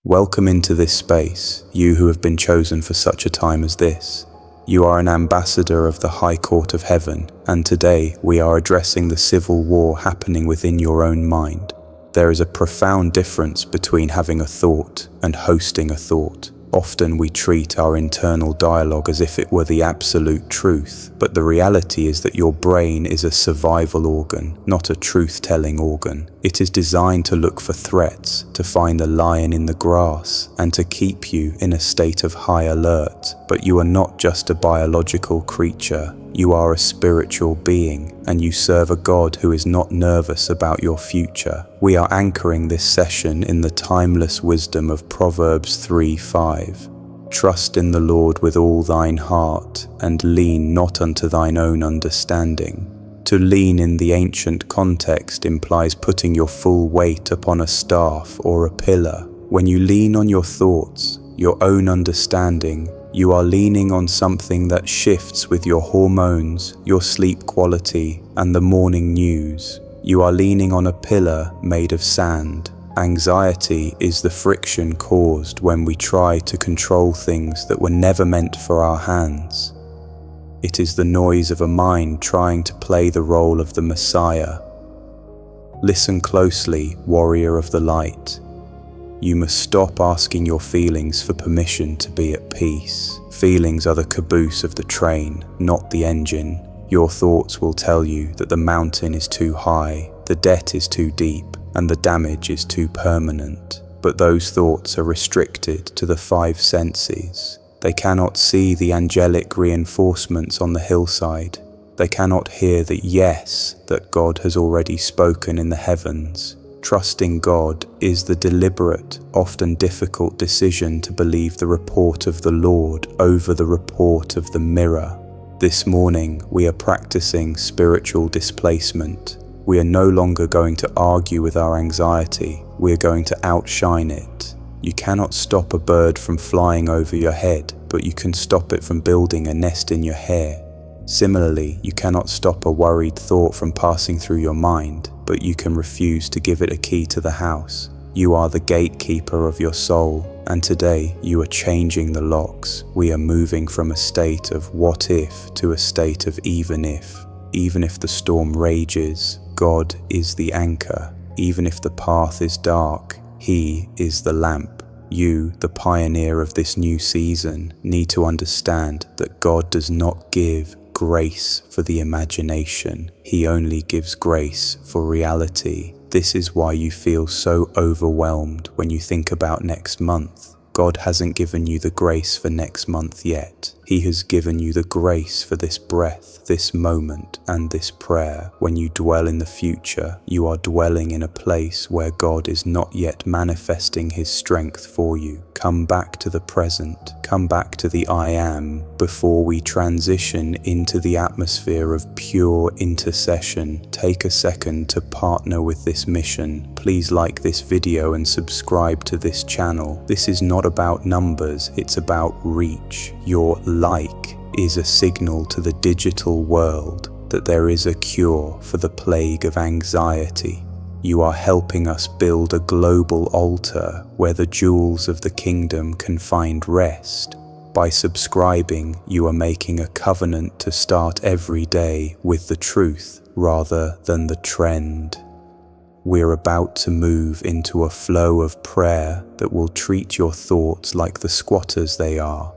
Welcome into this space, you who have been chosen for such a time as this. You are an ambassador of the High Court of Heaven, and today we are addressing the civil war happening within your own mind. There is a profound difference between having a thought and hosting a thought. Often we treat our internal dialogue as if it were the absolute truth, but the reality is that your brain is a survival organ, not a truth-telling organ. It is designed to look for threats, to find a lion in the grass, and to keep you in a state of high alert. But you are not just a biological creature. You are a spiritual being, and you serve a God who is not nervous about your future. We are anchoring this session in the timeless wisdom of Proverbs 3:5. Trust in the Lord with all thine heart, and lean not unto thine own understanding. To lean in the ancient context implies putting your full weight upon a staff or a pillar. When you lean on your thoughts, your own understanding, you are leaning on something that shifts with your hormones, your sleep quality, and the morning news. You are leaning on a pillar made of sand. Anxiety is the friction caused when we try to control things that were never meant for our hands. It is the noise of a mind trying to play the role of the Messiah. Listen closely, warrior of the light. You must stop asking your feelings for permission to be at peace. Feelings are the caboose of the train, not the engine. Your thoughts will tell you that the mountain is too high, the debt is too deep, and the damage is too permanent. But those thoughts are restricted to the five senses. They cannot see the angelic reinforcements on the hillside. They cannot hear the yes that God has already spoken in the heavens. Trusting God is the deliberate, often difficult decision to believe the report of the Lord over the report of the mirror. This morning, we are practicing spiritual displacement. We are no longer going to argue with our anxiety. We are going to outshine it. You cannot stop a bird from flying over your head, but you can stop it from building a nest in your hair. Similarly, you cannot stop a worried thought from passing through your mind, but you can refuse to give it a key to the house. You are the gatekeeper of your soul, and today you are changing the locks. We are moving from a state of what if to a state of even if. Even if the storm rages, God is the anchor. Even if the path is dark, He is the lamp. You, the pioneer of this new season, need to understand that God does not give grace for the imagination. He only gives grace for reality. This is why you feel so overwhelmed when you think about next month. God hasn't given you the grace for next month yet. He has given you the grace for this breath, this moment, and this prayer. When you dwell in the future, you are dwelling in a place where God is not yet manifesting His strength for you. Come back to the present. Come back to the I am before we transition into the atmosphere of pure intercession. Take a second to partner with this mission. Please like this video and subscribe to this channel. This is not about numbers, it's about reach. Your like is a signal to the digital world that there is a cure for the plague of anxiety. You are helping us build a global altar where the jewels of the kingdom can find rest. By subscribing, you are making a covenant to start every day with the truth rather than the trend. We're about to move into a flow of prayer that will treat your thoughts like the squatters they are.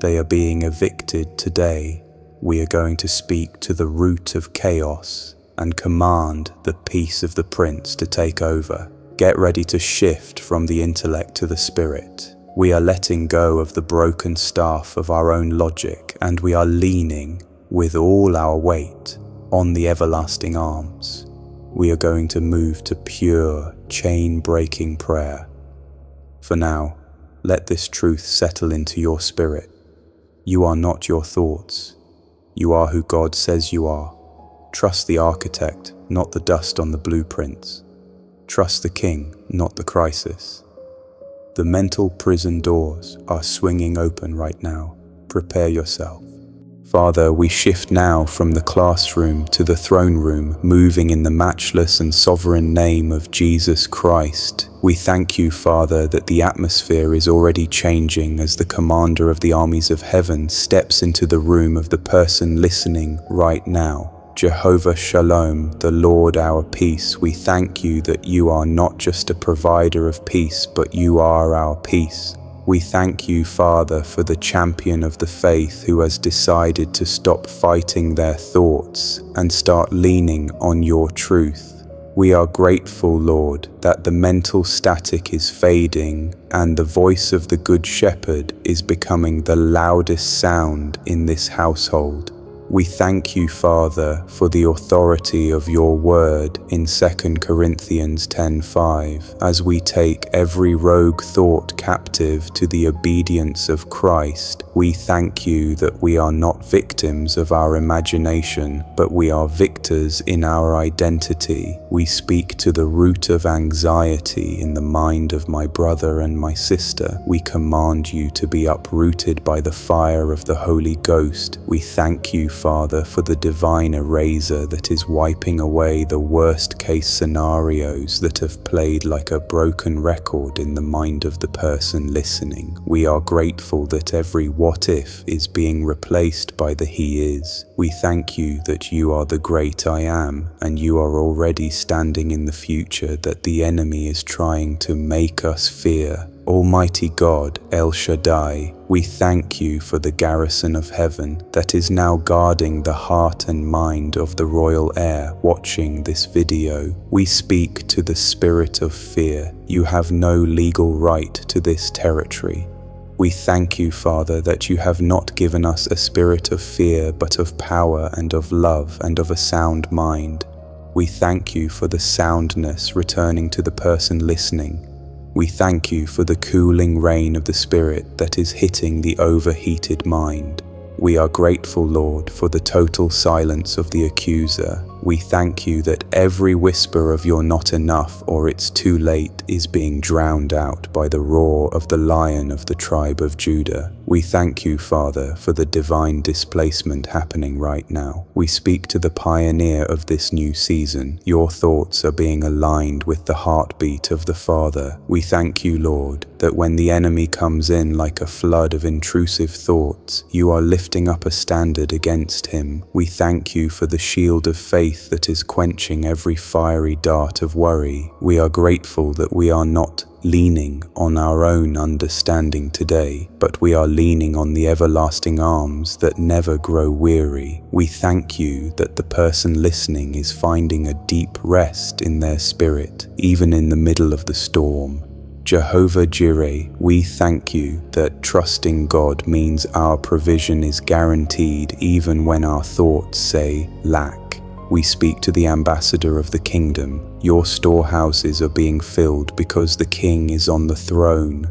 They are being evicted today. We are going to speak to the root of chaos and command the peace of the Prince to take over. Get ready to shift from the intellect to the spirit. We are letting go of the broken staff of our own logic, and we are leaning with all our weight on the everlasting arms. We are going to move to pure, chain-breaking prayer. For now, let this truth settle into your spirit. You are not your thoughts. You are who God says you are. Trust the architect, not the dust on the blueprints. Trust the king, not the crisis. The mental prison doors are swinging open right now. Prepare yourself. Father, we shift now from the classroom to the throne room, moving in the matchless and sovereign name of Jesus Christ. We thank you, Father, that the atmosphere is already changing as the commander of the armies of heaven steps into the room of the person listening right now. Jehovah Shalom, the Lord our peace, we thank you that you are not just a provider of peace, but you are our peace. We thank you, Father, for the champion of the faith who has decided to stop fighting their thoughts and start leaning on your truth. We are grateful, Lord, that the mental static is fading and the voice of the Good Shepherd is becoming the loudest sound in this household. We thank you, Father, for the authority of your word in 2 Corinthians 10:5, as we take every rogue thought captive to the obedience of Christ. We thank you that we are not victims of our imagination, but we are victors in our identity. We speak to the root of anxiety in the mind of my brother and my sister. We command you to be uprooted by the fire of the Holy Ghost. We thank you, Father, for the divine eraser that is wiping away the worst case scenarios that have played like a broken record in the mind of the person listening. We are grateful that every what if is being replaced by the he is. We thank you that you are the great I am, and you are already standing in the future that the enemy is trying to make us fear. Almighty God, El Shaddai, we thank you for the garrison of heaven that is now guarding the heart and mind of the royal heir watching this video. We speak to the spirit of fear. You have no legal right to this territory. We thank you, Father, that you have not given us a spirit of fear, but of power and of love and of a sound mind. We thank you for the soundness returning to the person listening. We thank you for the cooling rain of the Spirit that is hitting the overheated mind. We are grateful, Lord, for the total silence of the accuser. We thank you that every whisper of "you're not enough" or "it's too late" is being drowned out by the roar of the Lion of the tribe of Judah. We thank you, Father, for the divine displacement happening right now. We speak to the pioneer of this new season. Your thoughts are being aligned with the heartbeat of the Father. We thank you, Lord, that when the enemy comes in like a flood of intrusive thoughts, you are lifting up a standard against him. We thank you for the shield of faith that is quenching every fiery dart of worry. We are grateful that we are not leaning on our own understanding today, but we are leaning on the everlasting arms that never grow weary. We thank you that the person listening is finding a deep rest in their spirit, even in the middle of the storm. Jehovah Jireh, we thank you that trusting God means our provision is guaranteed even when our thoughts say lack. We speak to the ambassador of the kingdom. Your storehouses are being filled because the King is on the throne.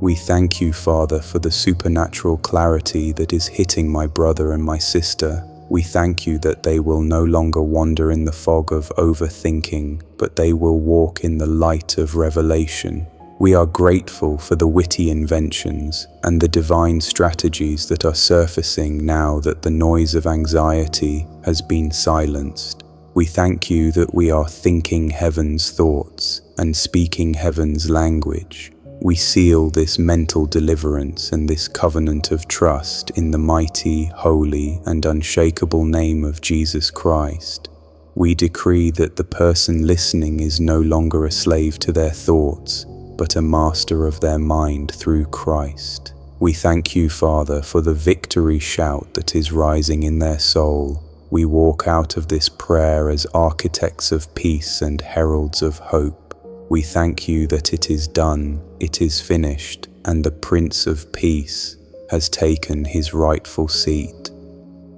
We thank you, Father, for the supernatural clarity that is hitting my brother and my sister. We thank you that they will no longer wander in the fog of overthinking, but they will walk in the light of revelation. We are grateful for the witty inventions and the divine strategies that are surfacing now that the noise of anxiety has been silenced. We thank you that we are thinking heaven's thoughts and speaking heaven's language. We seal this mental deliverance and this covenant of trust in the mighty, holy, and unshakable name of Jesus Christ. We decree that the person listening is no longer a slave to their thoughts, but a master of their mind through Christ. We thank you, Father, for the victory shout that is rising in their soul. We walk out of this prayer as architects of peace and heralds of hope. We thank you that it is done, it is finished, and the Prince of Peace has taken his rightful seat.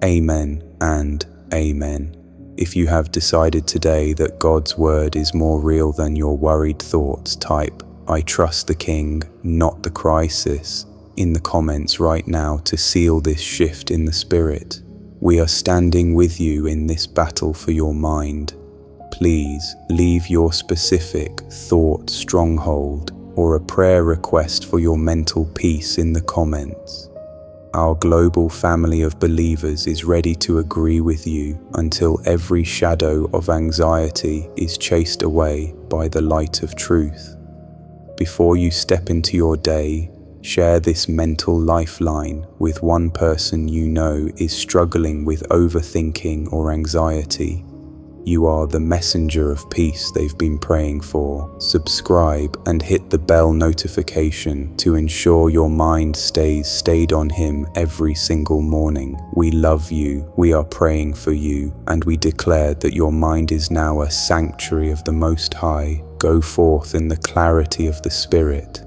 Amen and amen. If you have decided today that God's word is more real than your worried thoughts, type "I trust the King, not the crisis" in the comments right now to seal this shift in the spirit. We are standing with you in this battle for your mind. Please leave your specific thought stronghold or a prayer request for your mental peace in the comments. our global family of believers is ready to agree with you until every shadow of anxiety is chased away by the light of truth. Before you step into your day, share this mental lifeline with one person you know is struggling with overthinking or anxiety. You are the messenger of peace they've been praying for. Subscribe and hit the bell notification to ensure your mind stays stayed on Him every single morning. We love you, we are praying for you, and we declare that your mind is now a sanctuary of the Most High. Go forth in the clarity of the Spirit